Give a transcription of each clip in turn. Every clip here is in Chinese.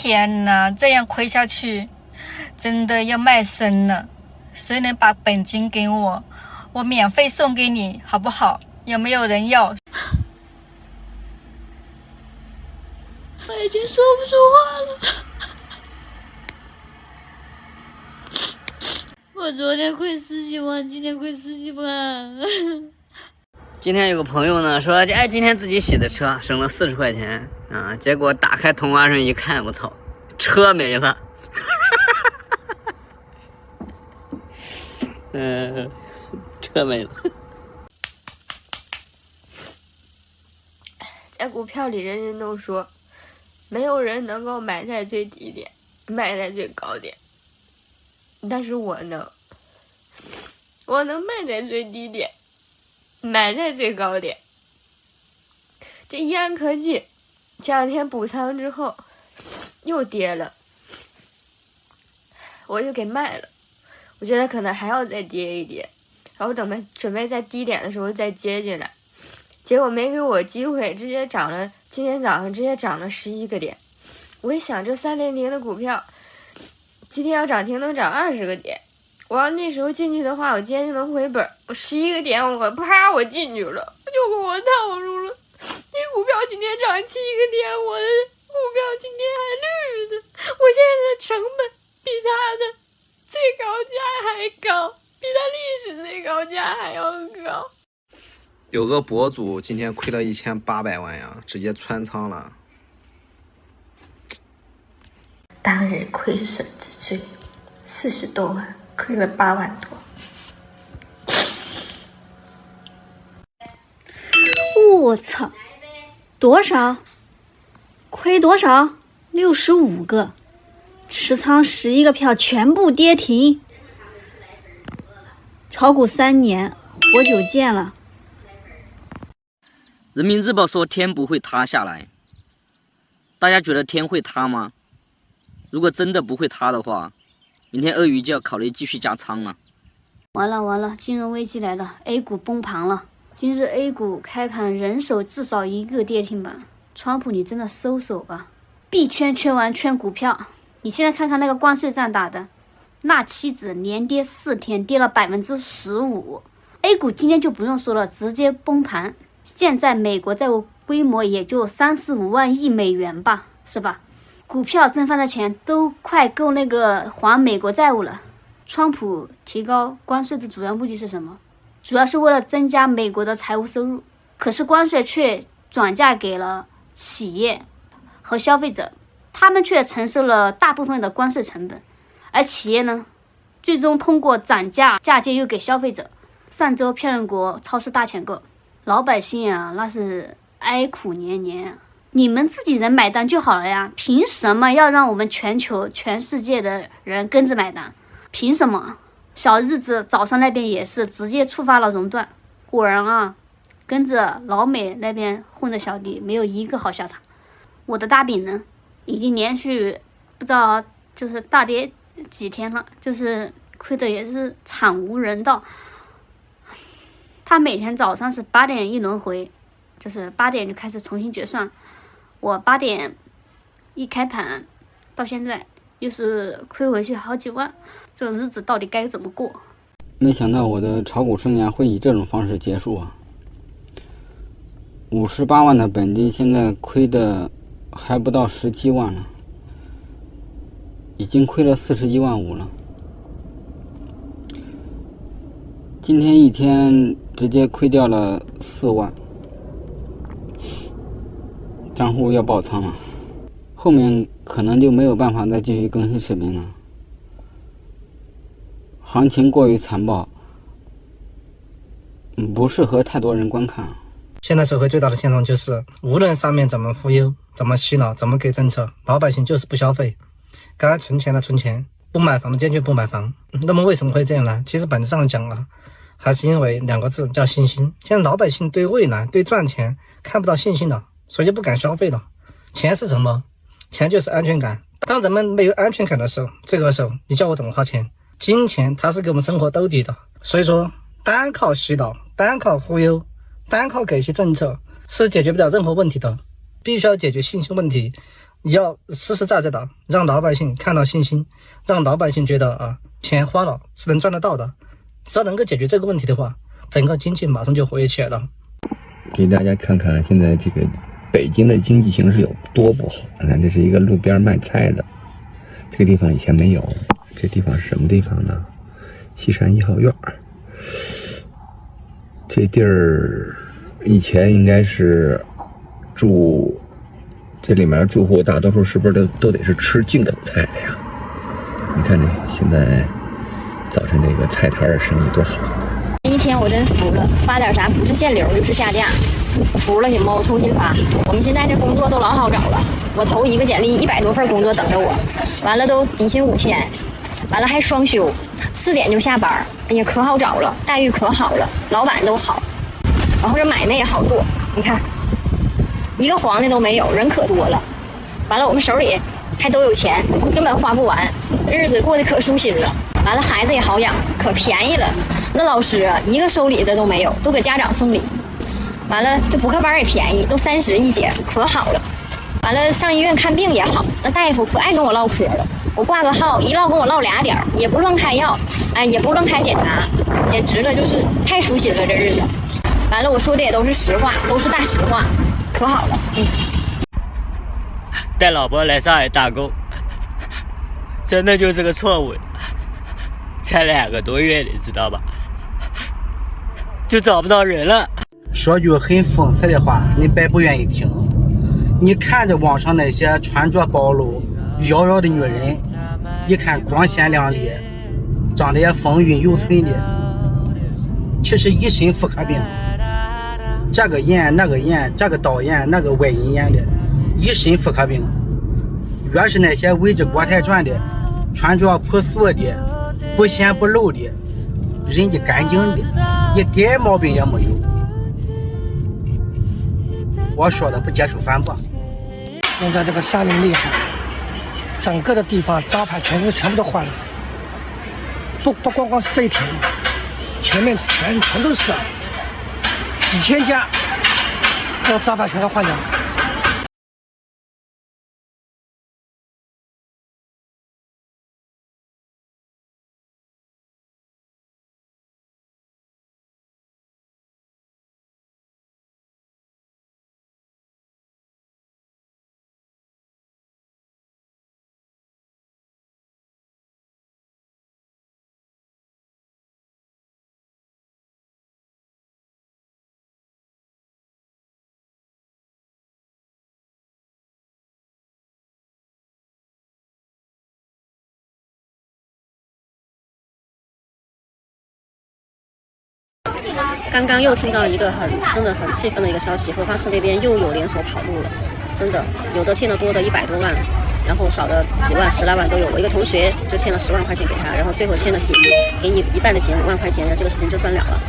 天哪，这样亏下去真的要卖身了。谁能把本金给我，我免费送给你好不好？有没有人要？我已经说不出话了。我昨天亏10几万，今天亏10几万。今天有个朋友呢说，哎，今天自己洗的车省了40块钱啊，结果打开同花顺一看，我操，车没了。车没了。在股票里，人人都说，没有人能够买在最低点，卖在最高点。但是我能卖在最低点，买在最高点。这易安科技前2天补仓之后又跌了，我就给卖了。我觉得可能还要再跌一跌，然后准备在低点的时候再接进来，结果没给我机会，直接涨了。今天早上直接涨了11个点。我一想，这300的股票今天要涨停能涨20个点，我要那时候进去的话，我今天就能回本。我11个点，我进去了，就给我套住了。这股票今天涨7个点，我的股票今天还绿的，我现在的成本比它的最高价还高，比它历史最高价还要高。有个博主今天亏了1800万呀，直接穿仓了。当日亏损之最40多万，亏了8万多。我操，多少？亏多少？65个，持仓11个票全部跌停。炒股3年，活久见了。人民日报说天不会塌下来，大家觉得天会塌吗？如果真的不会塌的话，明天鳄鱼就要考虑继续加仓了。完了，金融危机来了 ，A 股崩盘了。今日 A 股开盘人手至少1个跌停板，川普你真的收手吧！币圈圈完圈股票，你现在看看那个关税战打的，那期指连跌4天，跌了15%。A 股今天就不用说了，直接崩盘。现在美国债务规模也就35万亿美元吧，是吧？股票挣翻的钱都快够那个还美国债务了。川普提高关税的主要目的是什么？主要是为了增加美国的财务收入，可是关税却转嫁给了企业和消费者，他们却承受了大部分的关税成本，而企业呢，最终通过涨价嫁接又给消费者。上周漂亮国超市大抢购，老百姓啊，那是哀苦连连。你们自己人买单就好了呀，凭什么要让我们全球全世界的人跟着买单？凭什么？小日子早上那边也是直接触发了熔断，果然啊，跟着老美那边混的小弟没有一个好下场。我的大饼呢，已经连续不知道就是大跌几天了，就是亏的也是惨无人道。他每天早上是8点一轮回，就是8点就开始重新结算。我8点一开盘到现在又是亏回去好几万，这个日子到底该怎么过？没想到我的炒股生涯会以这种方式结束啊！58万的本金现在亏的还不到17万了，已经亏了41万5了。今天一天直接亏掉了4万，账户要爆仓了，后面可能就没有办法再继续更新视频了。行情过于残暴，不适合太多人观看。现在社会最大的现状就是，无论上面怎么忽悠、怎么洗脑、怎么给政策，老百姓就是不消费，该存钱的存钱，不买房的坚决不买房。那么为什么会这样呢？其实本质上讲啊，还是因为2个字，叫信心。现在老百姓对未来、对赚钱看不到信心了，所以就不敢消费了。钱是什么？钱就是安全感。当人们没有安全感的时候，这个时候你叫我怎么花钱？金钱它是给我们生活兜底的，所以说单靠洗脑、单靠忽悠、单靠给一些政策是解决不了任何问题的，必须要解决信心问题。要实实在在的让老百姓看到信心，让老百姓觉得啊，钱花了是能赚得到的。只要能够解决这个问题的话，整个经济马上就活跃起来了。给大家看看现在这个北京的经济形势有多不好。看，这是一个路边卖菜的，这个地方以前没有。这地方是什么地方呢？西山1号院。这地儿以前应该是住，这里面住户大多数是不是都得是吃进口菜的呀？你看这现在早晨这个菜摊的生意多好。一天我真服了，发点啥不是限流就是下架，服了行吗？我重新发。我们现在这工作都老好找了，我投一个简历100多份工作等着我，完了都底薪5000，完了还双休，4点就下班，哎呀可好找了，待遇可好了，老板都好，然后这买卖也好做，你看一个黄的都没有，人可多了，完了我们手里还都有钱，根本花不完，日子过得可舒心了，完了孩子也好养，可便宜了。那老师啊，一个收礼的都没有，都给家长送礼。完了，这补课班也便宜，都30一节，可好了。完了，上医院看病也好，那大夫可爱跟我唠嗑了。我挂个号，一唠跟我唠2点，也不乱开药，哎，也不乱开检查，简直了，就是太舒心了这日子。完了，我说的也都是实话，都是大实话，可好了。带老婆来上海打工，真的就是个错误。才2个多月，你知道吧？就找不到人了。说句很讽刺的话，你别不愿意听。你看着网上那些穿着暴露、妖娆的女人，一看光鲜亮丽，长得也风韵犹存的，其实一身妇科病。这个演那个演，这个导演那个歪音演的，一身妇科病。越是那些围着国台转的，穿着朴素的，不显不露的，人家干净的，一点毛病也没有。我说的不接受反驳。现在这个下令厉害，整个的地方招牌全部都换了，不光光是这一条，前面全都是几千家，这招牌全都换掉了。刚刚又听到一个真的很气愤的一个消息，合花市那边又有连锁跑路了，真的有的欠的多的100多万，然后少的几万10来万都有。我一个同学就欠了10万块钱给他，然后最后签了协议，给你一半的钱5万块钱，这个事情就算了了。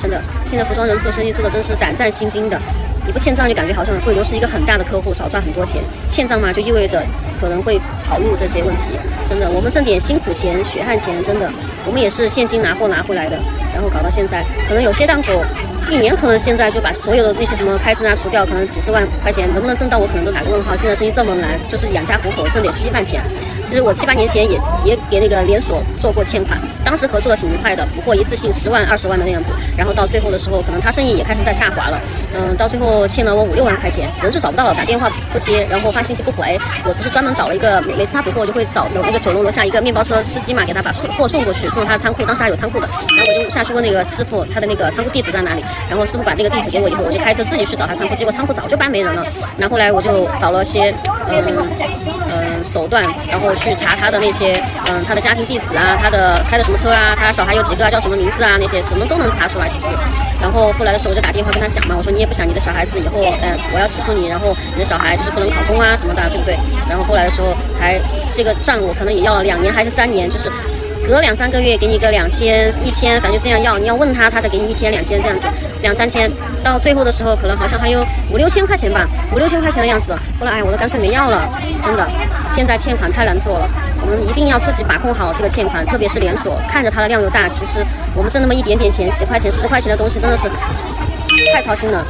真的，现在服装人做生意做的真是胆战心惊的。你不欠账就感觉好像贵流是一个很大的客户，少赚很多钱；欠账嘛，就意味着可能会跑路这些问题。真的，我们挣点辛苦钱、血汗钱，真的，我们也是现金拿回来的。然后搞到现在，可能有些档口1年可能现在就把所有的那些什么开支啊除掉，可能几十万块钱能不能挣到，我可能都打个问号。现在生意这么难，就是养家糊口，挣点稀饭钱。其实我7、8年前也给那个连锁做过欠款，当时合作的挺愉快的，补货一次性10万、20万的那样补，然后到最后的时候，可能他生意也开始在下滑了，到最后欠了我5、6万块钱，人就找不到了，打电话不接，然后发信息不回。我不是专门找了一个，每次他补货我就会找有那个9龙楼下一个面包车司机嘛，给他把货送过去，送到他的仓库，当时还有仓库的，然后我就下去问那个师傅他的那个仓库地址在哪里，然后师傅把那个地址给我以后，我就开车自己去找他仓库，结果仓库早就搬没人了。然后后来我就找了些手段，然后去查他的那些他的家庭地址啊，他的开的什么车啊，他小孩有几个啊，叫什么名字啊，那些什么都能查出来其实。然后后来的时候我就打电话跟他讲嘛，我说你也不想你的小孩子以后我要起诉你，然后你的小孩就是不能考公啊什么的，对不对？然后后来的时候才这个账我可能也要了2年还是3年，就是隔2、3个月给你个2000、1000，反正就这样要，你要问他，他才给你1000、2000这样子，2、3千，到最后的时候可能好像还有5、6千块钱吧，5、6千块钱的样子。后来我都干脆没要了，真的，现在欠款太难做了，我们一定要自己把控好这个欠款，特别是连锁，看着它的量又大，其实我们挣那么一点点钱，几块钱、10块钱的东西，真的是太操心了。